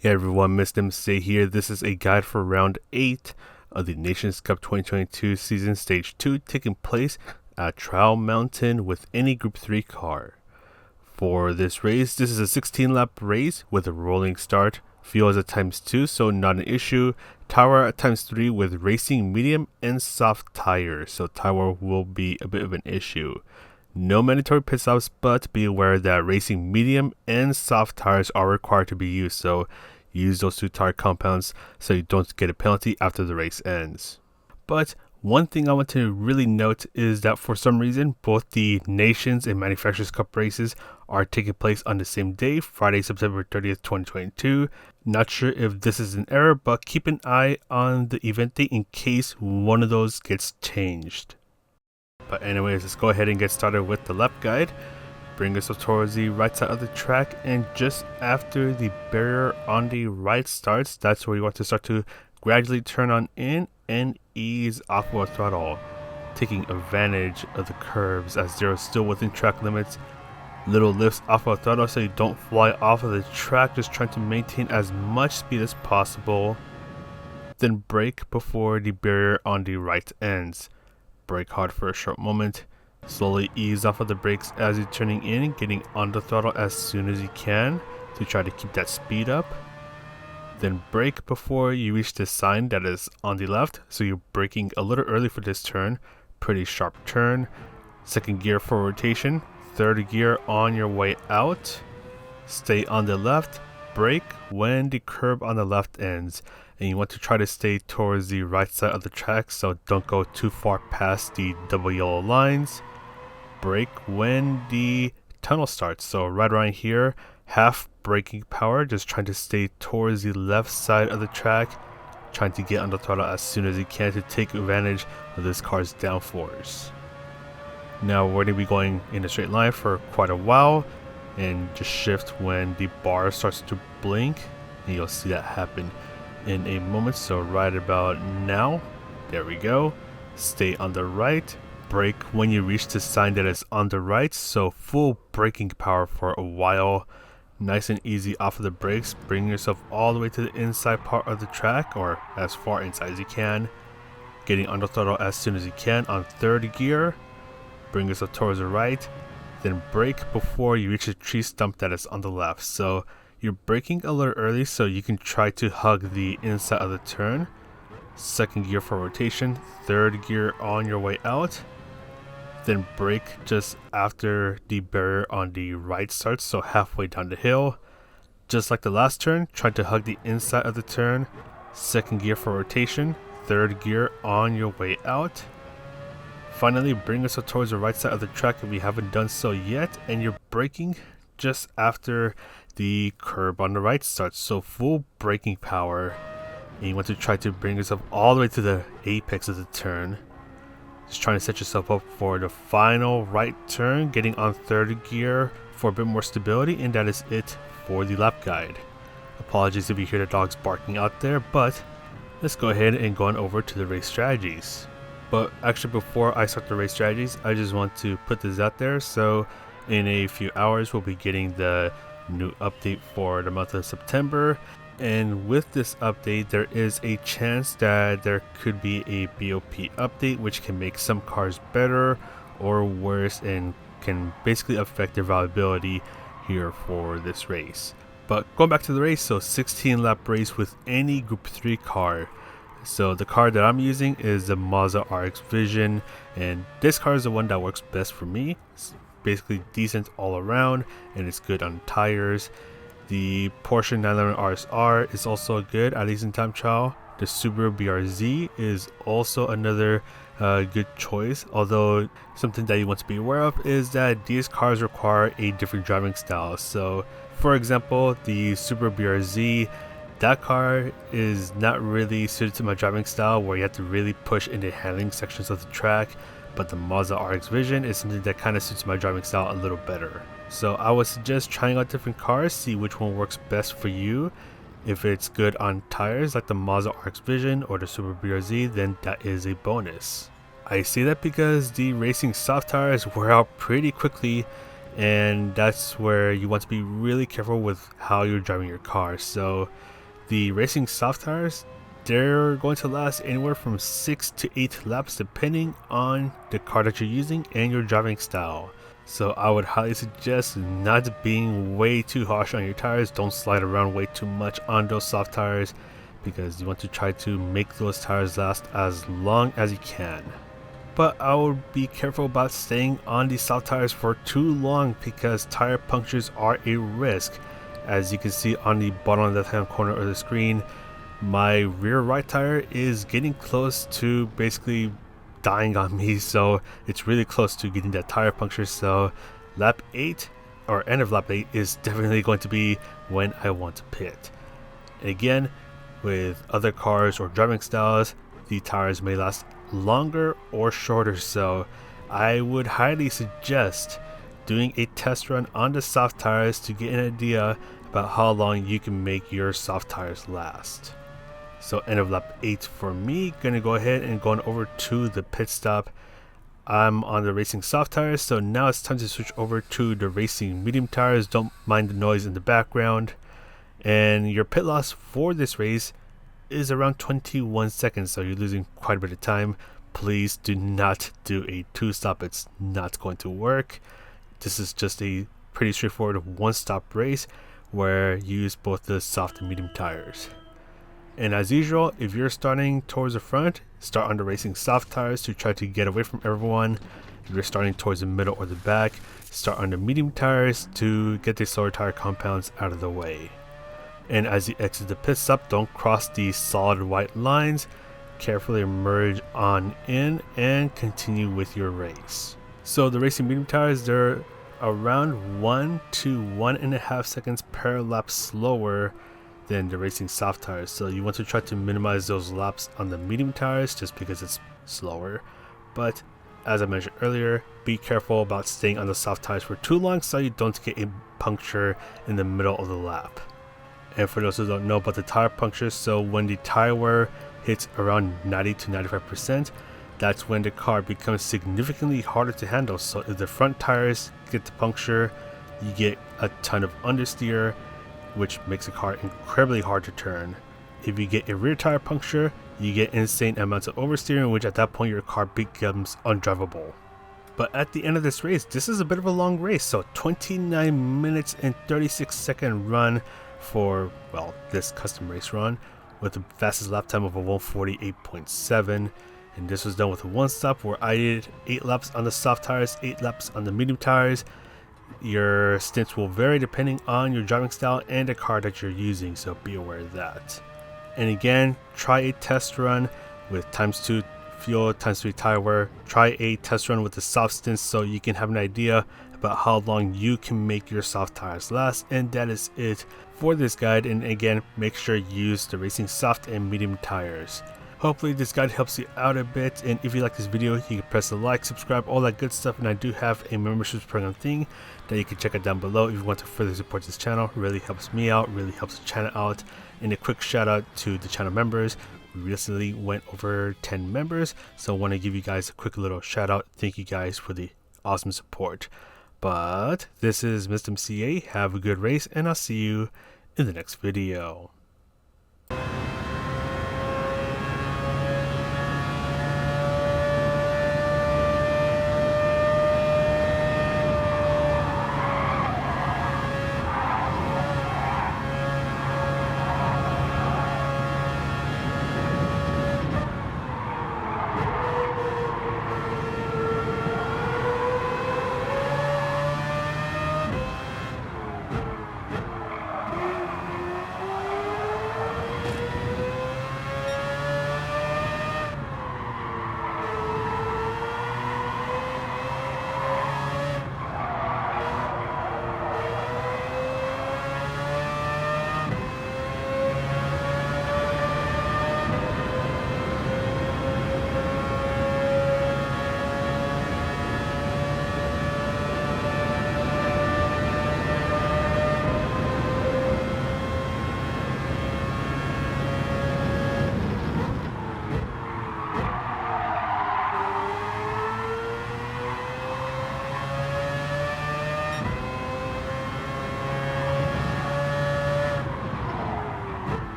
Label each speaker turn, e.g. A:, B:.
A: Hey everyone, Mr. MC here. This is a guide for round 8 of the Nations Cup 2022 season stage 2 taking place at Trial Mountain with any Group 3 car. For this race, this is a 16 lap race with a rolling start. Fuel is at ×2, so not an issue. Tower at ×3 with racing medium and soft tires, so tower will be a bit of an issue. No mandatory pit stops, but be aware that racing medium and soft tires are required to be used, so use those two tire compounds so you don't get a penalty after the race ends. But one thing I want to really note is that for some reason, both the Nations and Manufacturers Cup races are taking place on the same day, Friday, September 30th, 2022. Not sure if this is an error, but keep an eye on the event date in case one of those gets changed. But anyways, let's go ahead and get started with the lap guide. Bring us up towards the right side of the track, and just after the barrier on the right starts, that's where you want to start to gradually turn on in and ease off of throttle, taking advantage of the curves as they're still within track limits. Little lifts off of throttle so you don't fly off of the track, just trying to maintain as much speed as possible. Then brake before the barrier on the right ends. Brake hard for a short moment. Slowly ease off of the brakes as you're turning in and getting on the throttle as soon as you can to try to keep that speed up. Then brake before you reach the sign that is on the left, so you're braking a little early for this turn. Pretty sharp turn. Second gear for rotation. Third gear on your way out. Stay on the left. Brake when the curb on the left ends, and you want to try to stay towards the right side of the track, so don't go too far past the double yellow lines. Brake when the tunnel starts, so right around here, half braking power, just trying to stay towards the left side of the track, trying to get on the throttle as soon as you can to take advantage of this car's downforce. Now we're going to be going in a straight line for quite a while, and just shift when the bar starts to blink, and you'll see that happen in a moment. So right about now, there we go. Stay on the right. Brake when you reach the sign that is on the right, so full braking power for a while. Nice and easy off of the brakes. Bring yourself all the way to the inside part of the track, or as far inside as you can. Getting on the throttle as soon as you can on third gear. Bring yourself towards the right. Then brake before you reach a tree stump that is on the left. So you're braking a little early so you can try to hug the inside of the turn. Second gear for rotation. Third gear on your way out. Then brake just after the barrier on the right starts, so halfway down the hill. Just like the last turn, try to hug the inside of the turn. Second gear for rotation. Third gear on your way out. Finally, bring yourself towards the right side of the track if you haven't done so yet, and you're braking just after the curb on the right starts, so full braking power. And you want to try to bring yourself all the way to the apex of the turn. Just trying to set yourself up for the final right turn, getting on third gear for a bit more stability, and that is it for the lap guide. Apologies if you hear the dogs barking out there, but let's go ahead and go on over to the race strategies. But actually, before I start the race strategies, I just want to put this out there. So in a few hours, we'll be getting the new update for the month of September. And with this update, there is a chance that there could be a BOP update, which can make some cars better or worse and can basically affect their viability here for this race. But going back to the race, so 16 lap race with any Group 3 car. So the car that I'm using is the Mazda RX Vision, and this car is the one that works best for me. It's basically decent all around, and it's good on tires. The Porsche 911 RSR is also good, at least in time trial. The Subaru BRZ is also another good choice, although something that you want to be aware of is that these cars require a different driving style. So for example, the Subaru BRZ, that car is not really suited to my driving style, where you have to really push in the handling sections of the track, but the Mazda RX Vision is something that kind of suits my driving style a little better. So I would suggest trying out different cars, see which one works best for you. If it's good on tires like the Mazda RX Vision or the Subaru BRZ, then that is a bonus. I say that because the racing soft tires wear out pretty quickly, and that's where you want to be really careful with how you're driving your car. So the racing soft tires, they're going to last anywhere from 6 to 8 laps depending on the car that you're using and your driving style. So I would highly suggest not being way too harsh on your tires. Don't slide around way too much on those soft tires, because you want to try to make those tires last as long as you can. But I would be careful about staying on these soft tires for too long, because tire punctures are a risk. As you can see on the bottom left hand corner of the screen, my rear right tire is getting close to basically dying on me, so it's really close to getting that tire puncture. So lap 8 or end of lap 8 is definitely going to be when I want to pit. And again, with other cars or driving styles, the tires may last longer or shorter, so I would highly suggest doing a test run on the soft tires to get an idea about how long you can make your soft tires last. So end of lap 8 for me. Gonna go ahead and going over to the pit stop. I'm on the racing soft tires, so now it's time to switch over to the racing medium tires. Don't mind the noise in the background. And your pit loss for this race is around 21 seconds, so you're losing quite a bit of time. Please do not do a 2-stop. It's not going to work. This is just a pretty straightforward 1-stop race where you use both the soft and medium tires. And as usual, if you're starting towards the front, start on the racing soft tires to try to get away from everyone. If you're starting towards the middle or the back, start on the medium tires to get the slower tire compounds out of the way. And as you exit the pit stop, don't cross the solid white lines. Carefully merge on in and continue with your race. So the racing medium tires, they're around 1 to 1.5 seconds per lap slower than the racing soft tires, so you want to try to minimize those laps on the medium tires just because it's slower. But as I mentioned earlier, be careful about staying on the soft tires for too long so you don't get a puncture in the middle of the lap. And for those who don't know about the tire punctures, so when the tire wear hits around 90 to 95%, that's when the car becomes significantly harder to handle. So if the front tires get the puncture, you get a ton of understeer, which makes the car incredibly hard to turn. If you get a rear tire puncture, you get insane amounts of oversteering, which at that point your car becomes undrivable. But at the end of this race, this is a bit of a long race, so 29 minutes and 36-second run for, well, this custom race run with the fastest lap time of a 148.7. And this was done with a 1-stop where I did 8 laps on the soft tires, 8 laps on the medium tires. Your stints will vary depending on your driving style and the car that you're using, so be aware of that. And again, try a test run with ×2 fuel, ×3 tire wear. Try a test run with the soft stints so you can have an idea about how long you can make your soft tires last. And that is it for this guide. And again, make sure you use the racing soft and medium tires. Hopefully this guide helps you out a bit, and if you like this video, you can press the like, subscribe, all that good stuff. And I do have a memberships program thing that you can check out down below if you want to further support this channel. It really helps me out, really helps the channel out. And a quick shout out to the channel members. We recently went over 10 members, so I want to give you guys a quick little shout out. Thank you guys for the awesome support. But this is Mr. MCA. Have a good race, and I'll see you in the next video.